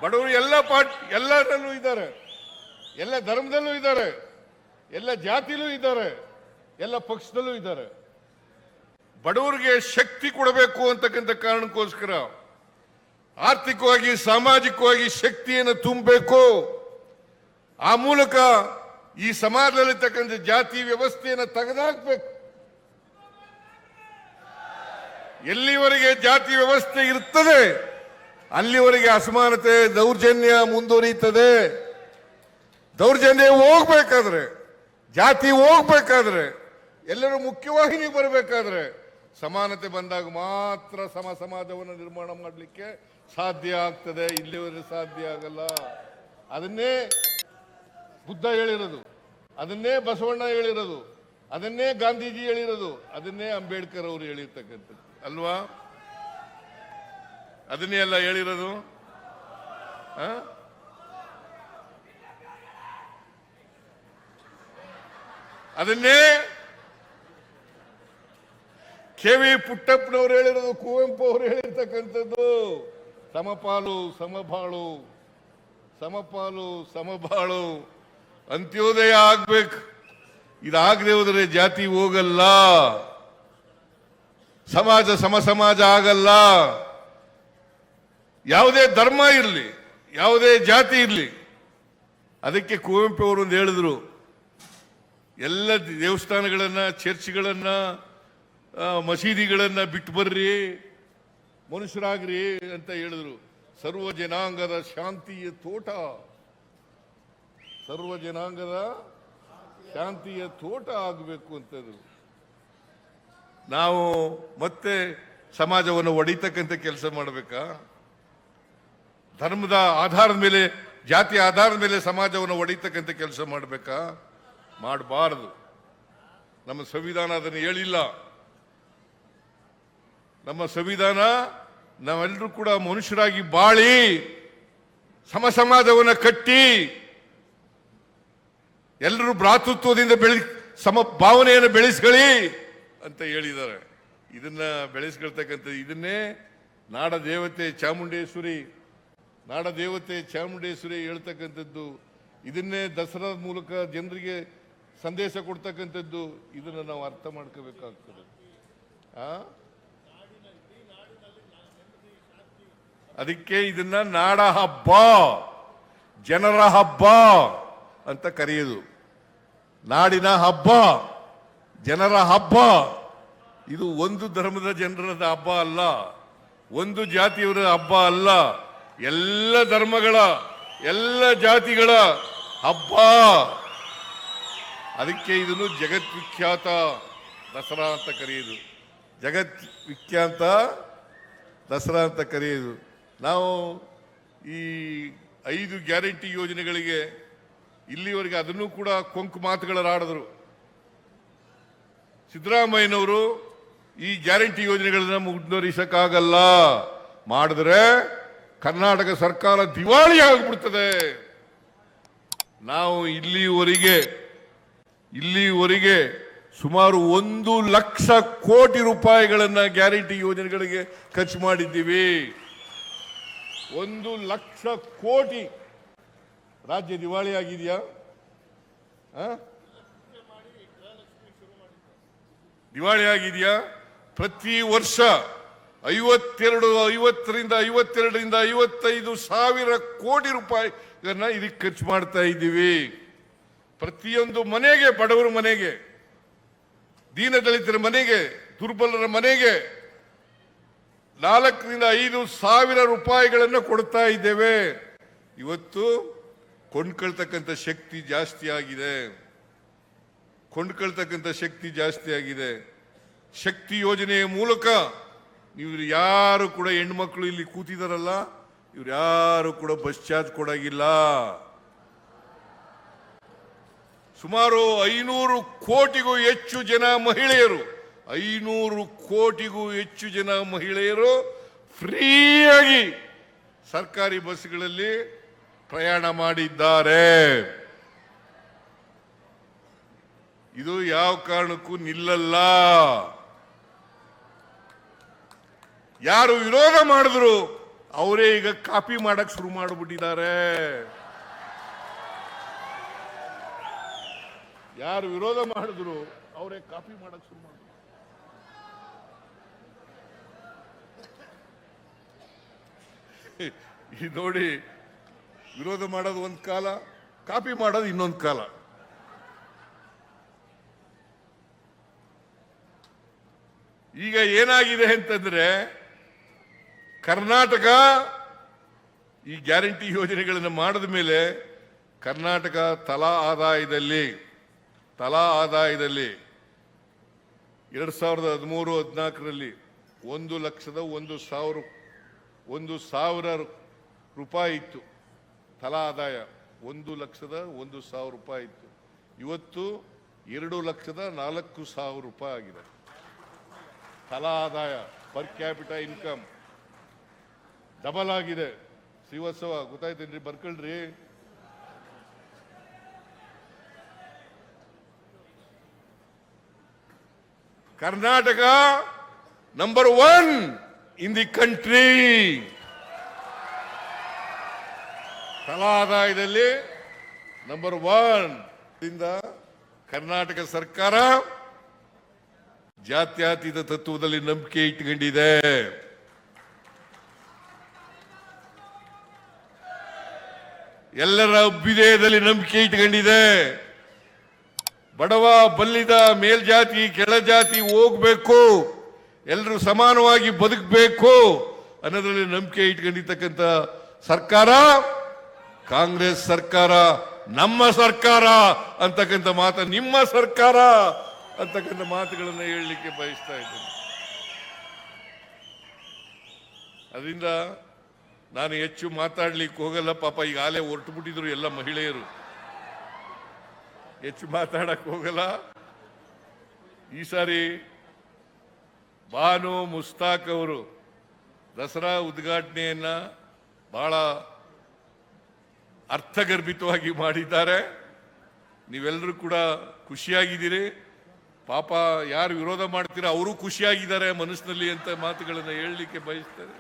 ಬಡವರು ಎಲ್ಲದರಲ್ಲೂ ಇದ್ದಾರೆ, ಎಲ್ಲ ಧರ್ಮದಲ್ಲೂ ಇದ್ದಾರೆ, ಎಲ್ಲ ಜಾತಿಲೂ ಇದ್ದಾರೆ, ಎಲ್ಲ ಪಕ್ಷದಲ್ಲೂ ಇದ್ದಾರೆ. ಬಡವರಿಗೆ ಶಕ್ತಿ ಕೊಡಬೇಕು ಅಂತಕ್ಕಂಥ ಕಾರಣಕ್ಕೋಸ್ಕರ ಆರ್ಥಿಕವಾಗಿ ಸಾಮಾಜಿಕವಾಗಿ ಶಕ್ತಿಯನ್ನು ತುಂಬಬೇಕು. ಆ ಮೂಲಕ ಈ ಸಮಾಜದಲ್ಲಿರ್ತಕ್ಕಂಥ ಜಾತಿ ವ್ಯವಸ್ಥೆಯನ್ನು ತೆಗೆದುಹಾಕಬೇಕು. ಎಲ್ಲಿವರೆಗೆ ಜಾತಿ ವ್ಯವಸ್ಥೆ ಇರುತ್ತದೆ ಅಲ್ಲಿವರೆಗೆ ಅಸಮಾನತೆ, ದೌರ್ಜನ್ಯ ಮುಂದುವರಿಯುತ್ತದೆ. ದೌರ್ಜನ್ಯ ಹೋಗ್ಬೇಕಾದ್ರೆ, ಜಾತಿ ಹೋಗ್ಬೇಕಾದ್ರೆ, ಎಲ್ಲರೂ ಮುಖ್ಯವಾಹಿನಿ ಬರಬೇಕಾದ್ರೆ ಸಮಾನತೆ ಬಂದಾಗ ಮಾತ್ರ ಸಮಾಜವನ್ನು ನಿರ್ಮಾಣ ಮಾಡಲಿಕ್ಕೆ ಸಾಧ್ಯ ಆಗ್ತದೆ. ಇಲ್ಲಿವರೆಗೆ ಸಾಧ್ಯ ಆಗಲ್ಲ. ಅದನ್ನೇ ಬುದ್ಧ ಹೇಳಿರೋದು, ಅದನ್ನೇ ಬಸವಣ್ಣ ಹೇಳಿರೋದು, ಅದನ್ನೇ ಗಾಂಧೀಜಿ ಹೇಳಿರೋದು, ಅದನ್ನೇ ಅಂಬೇಡ್ಕರ್ ಅವರು ಹೇಳಿರ್ತಕ್ಕಂಥದ್ದು ಅಲ್ವಾ? ಅದನ್ನೇ ಎಲ್ಲ ಹೇಳಿರೋದು. ಅದನ್ನೇ ಕೆ.ವಿ. ಪುಟ್ಟಪ್ಪನವರು ಹೇಳಿರೋದು, ಕುವೆಂಪು ಅವರು ಹೇಳಿರ್ತಕ್ಕಂಥದ್ದು. ಸಮಪಾಲು ಸಮಬಾಳು, ಸಮಪಾಲು ಸಮಬಾಳು, ಅಂತ್ಯೋದಯ ಆಗ್ಬೇಕು. ಇದಾಗದೆ ಹೋದರೆ ಜಾತಿ ಹೋಗಲ್ಲ, ಸಮಾಜ ಸಮಾಜ ಆಗಲ್ಲ. ಯಾವುದೇ ಧರ್ಮ ಇರಲಿ, ಯಾವುದೇ ಜಾತಿ ಇರಲಿ. ಅದಕ್ಕೆ ಕುವೆಂಪು ಅವರು ಒಂದು ಹೇಳಿದ್ರು, ಎಲ್ಲ ದೇವಸ್ಥಾನಗಳನ್ನ, ಚರ್ಚ್ಗಳನ್ನ, ಮಸೀದಿಗಳನ್ನ ಬಿಟ್ಟು ಬರ್ರಿ, ಮನುಷ್ಯರಾಗ್ರಿ ಅಂತ ಹೇಳಿದ್ರು. ಸರ್ವ ಜನಾಂಗದ ಶಾಂತಿಯ ತೋಟ, ಸರ್ವ ಜನಾಂಗದ ಶಾಂತಿಯ ತೋಟ ಆಗಬೇಕು ಅಂತದ್ದು. ನಾವು ಮತ್ತೆ ಸಮಾಜವನ್ನು ಒಡಿತಕ್ಕಂಥ ಕೆಲಸ ಮಾಡಬೇಕಾ? ಧರ್ಮದ ಆಧಾರದ ಮೇಲೆ, ಜಾತಿಯ ಆಧಾರದ ಮೇಲೆ ಸಮಾಜವನ್ನು ಒಡಿತಕ್ಕಂಥ ಕೆಲಸ ಮಾಡಬೇಕಾ? ಮಾಡಬಾರದು. ನಮ್ಮ ಸಂವಿಧಾನ ಅದನ್ನು ಹೇಳಿಲ್ಲ. ನಮ್ಮ ಸಂವಿಧಾನ ನಾವೆಲ್ಲರೂ ಕೂಡ ಮನುಷ್ಯರಾಗಿ ಬಾಳಿ ಸಮಾಜವನ್ನು ಕಟ್ಟಿ ಎಲ್ಲರೂ ಭ್ರಾತೃತ್ವದಿಂದ ಭಾವನೆಯನ್ನು ಬೆಳೆಸ್ಕೊಳ್ಳಿ ಅಂತ ಹೇಳಿದ್ದಾರೆ. ಇದನ್ನ ಬೆಳೆಸ್ಕೊಳ್ತಕ್ಕಂಥ, ಇದನ್ನೇ ನಾಡ ದೇವತೆ ಚಾಮುಂಡೇಶ್ವರಿ ಹೇಳ್ತಕ್ಕಂಥದ್ದು. ಇದನ್ನೇ ದಸರಾದ ಮೂಲಕ ಜನರಿಗೆ ಸಂದೇಶ ಕೊಡ್ತಕ್ಕಂಥದ್ದು. ಇದನ್ನ ನಾವು ಅರ್ಥ ಮಾಡ್ಕೋಬೇಕಾಗ್ತದೆ. ಅದಕ್ಕೆ ಇದನ್ನ ನಾಡ ಹಬ್ಬ, ಜನರ ಹಬ್ಬ ಅಂತ ಕರೆಯೋದು. ನಾಡಿನ ಹಬ್ಬ, ಜನರ ಹಬ್ಬ. ಇದು ಒಂದು ಧರ್ಮದ ಜನರ ಹಬ್ಬ ಅಲ್ಲ, ಒಂದು ಜಾತಿಯವರ ಹಬ್ಬ ಅಲ್ಲ, ಎಲ್ಲ ಧರ್ಮಗಳ, ಎಲ್ಲ ಜಾತಿಗಳ ಹಬ್ಬ. ಅದಕ್ಕೆ ಇದನ್ನು ಜಗದ್ವಿಖ್ಯಾತ ದಸರಾ ಅಂತ ಕರೆಯೋದು, ಜಗದ್ವಿಖ್ಯಾತ ದಸರಾ ಅಂತ ಕರೆಯೋದು. ನಾವು ಈ 5 ಗ್ಯಾರಂಟಿ ಯೋಜನೆಗಳಿಗೆ ಇಲ್ಲಿವರೆಗೆ ಅದನ್ನು ಕೂಡ ಕೊಂಕು ಮಾತುಗಳಾಡಿದ್ರು. ಸಿದ್ದರಾಮಯ್ಯನವರು ಈ ಗ್ಯಾರಂಟಿ ಯೋಜನೆಗಳನ್ನ ಮುಂದುವರಿಸಕ್ಕಾಗಲ್ಲ, ಮಾಡಿದ್ರೆ ಕರ್ನಾಟಕ ಸರ್ಕಾರ ದಿವಾಳಿ ಆಗಿಬಿಡ್ತದೆ. ನಾವು ಇಲ್ಲಿವರೆಗೆ ಸುಮಾರು 1 ಲಕ್ಷ ಕೋಟಿ ರೂಪಾಯಿಗಳನ್ನ ಗ್ಯಾರಂಟಿ ಯೋಜನೆಗಳಿಗೆ ಖರ್ಚು ಮಾಡಿದ್ದೀವಿ. 1 ಲಕ್ಷ ಕೋಟಿ. ರಾಜ್ಯ ದಿವಾಳಿ ಆಗಿದೆಯಾ? ದಿವಾಳಿ ಆಗಿದೆಯಾ? ಪ್ರತಿ ವರ್ಷ 50ರಿಂದ 55 ಸಾವಿರ ಕೋಟಿ ರೂಪಾಯಿಗಳನ್ನ ಇದಕ್ಕೆ ಖರ್ಚು ಮಾಡ್ತಾ ಇದ್ದೀವಿ. ಪ್ರತಿಯೊಂದು ಮನೆಗೆ, ಬಡವರ ಮನೆಗೆ, ದೀನದಲಿತರ ಮನೆಗೆ, ದುರ್ಬಲರ ಮನೆಗೆ 4ರಿಂದ 5 ಸಾವಿರ ರೂಪಾಯಿಗಳನ್ನು ಕೊಡ್ತಾ ಇದ್ದೇವೆ. ಇವತ್ತು ಕೊಂಡ್ಕೊಳ್ತಕ್ಕಂಥ ಶಕ್ತಿ ಜಾಸ್ತಿ ಆಗಿದೆ. ಶಕ್ತಿ ಯೋಜನೆಯ ಮೂಲಕ ಇವ್ರು ಯಾರು ಕೂಡ, ಹೆಣ್ಮಕ್ಳು ಇಲ್ಲಿ ಕೂತಿದಾರಲ್ಲ, ಇವ್ರು ಯಾರು ಕೂಡ ಬಸ್ ಚಾರ್ಜ್ ಕೊಡಾಗಿಲ್ಲ. ಸುಮಾರು 500 ಕೋಟಿಗೂ ಹೆಚ್ಚು ಜನ ಮಹಿಳೆಯರು, 500 ಕೋಟಿಗೂ ಹೆಚ್ಚು ಜನ ಮಹಿಳೆಯರು ಫ್ರೀಯಾಗಿ ಸರ್ಕಾರಿ ಬಸ್ಗಳಲ್ಲಿ ಪ್ರಯಾಣ ಮಾಡಿದ್ದಾರೆ. ಇದು ಯಾವ ಕಾರಣಕ್ಕೂ ನಿಲ್ಲಲ್ಲ. ಯಾರು ವಿರೋಧ ಮಾಡಿದ್ರು ಅವರೇ ಈಗ ಕಾಪಿ ಮಾಡಕ್ ಶುರು ಮಾಡಿಬಿಟ್ಟಿದ್ದಾರೆ. ಯಾರು ವಿರೋಧ ಮಾಡಿದ್ರು ಅವರೇ ಕಾಪಿ ಮಾಡಕ್ ಶುರು ಮಾಡಿದ್ರು. ಈ ನೋಡಿ, ವಿರೋಧ ಮಾಡೋದು ಒಂದ್ ಕಾಲ, ಕಾಪಿ ಮಾಡೋದು ಇನ್ನೊಂದು ಕಾಲ. ಈಗ ಏನಾಗಿದೆ ಅಂತಂದ್ರೆ, ಕರ್ನಾಟಕ ಈ ಗ್ಯಾರಂಟಿ ಯೋಜನೆಗಳನ್ನು ಮಾಡಿದ ಮೇಲೆ ಕರ್ನಾಟಕ ತಲಾ ಆದಾಯದಲ್ಲಿ 2013-14ರಲ್ಲಿ 1,01,000 ರೂಪಾಯಿ ಇತ್ತು ತಲಾ ಆದಾಯ. 1,01,000 ರೂಪಾಯಿ ಇತ್ತು. ಇವತ್ತು 2,04,000 ರೂಪಾಯಿ ಆಗಿದೆ ತಲಾ ಆದಾಯ. ಪರ್ ಕ್ಯಾಪಿಟಲ್ ಇನ್ಕಮ್ ಡಬಲ್ ಆಗಿದೆ. ಶ್ರೀವಾತ್ಸವ ಗೊತ್ತಾಯ್ತೇನ್ರಿ? ಬರ್ಕೊಳ್ರಿ. Karnataka number 1 in the country. ತಲಾ ಆದಾಯದಲ್ಲಿ ನಂಬರ್ 1. ಕರ್ನಾಟಕ ಸರ್ಕಾರ ಜಾತ್ಯತೀತ ತತ್ವದಲ್ಲಿ ನಂಬಿಕೆ ಇಟ್ಕೊಂಡಿದೆ. ಎಲ್ಲರ ಅಭ್ಯುದಯದಲ್ಲಿ ನಂಬಿಕೆ ಇಟ್ಕೊಂಡಿದೆ. ಬಡವ ಬಲ್ಲಿದ ಮೇಲ್ಜಾತಿ ಕೆಳಜಾತಿ ಹೋಗ್ಬೇಕು, ಎಲ್ಲರೂ ಸಮಾನವಾಗಿ ಬದುಕಬೇಕು ಅನ್ನೋದ್ರಲ್ಲಿ ನಂಬಿಕೆ ಇಟ್ಕೊಂಡಿರ್ತಕ್ಕಂಥ ಸರ್ಕಾರ ಕಾಂಗ್ರೆಸ್ ಸರ್ಕಾರ. ನಮ್ಮ ಸರ್ಕಾರ ಅಂತಕ್ಕಂಥ ಮಾತು, ನಿಮ್ಮ ಸರ್ಕಾರ ಅಂತಕ್ಕಂಥ ಮಾತುಗಳನ್ನು ಹೇಳಲಿಕ್ಕೆ ಬಯಸ್ತಾ ಇದ್ದೇನೆ. ಅದರಿಂದ ನಾನು ಹೆಚ್ಚು ಮಾತಾಡ್ಲಿಕ್ಕೆ ಹೋಗಲ್ಲ. ಪಾಪ ಈಗಾಗಲೇ ಹೊರಟು ಬಿಟ್ಟಿದ್ರು ಎಲ್ಲ ಮಹಿಳೆಯರು, ಹೆಚ್ಚು ಮಾತಾಡಕ್ ಹೋಗಲ್ಲ. ಈ ಸಾರಿ ಬಾನು ಮುಸ್ತಾಕ್ ಅವರು ದಸರಾ ಉದ್ಘಾಟನೆಯನ್ನ ಬಹಳ ಅರ್ಥಗರ್ಭಿತವಾಗಿ ಮಾಡಿದ್ದಾರೆ. ನೀವೆಲ್ಲರೂ ಕೂಡ ಖುಷಿಯಾಗಿದ್ದೀರಿ. ಪಾಪ ಯಾರು ವಿರೋಧ ಮಾಡ್ತೀರಾ ಅವರು ಖುಷಿಯಾಗಿದ್ದಾರೆ ಮನಸ್ಸಿನಲ್ಲಿ ಅಂತ ಮಾತುಗಳನ್ನು ಹೇಳಲಿಕ್ಕೆ ಬಯಸ್ತಾರೆ.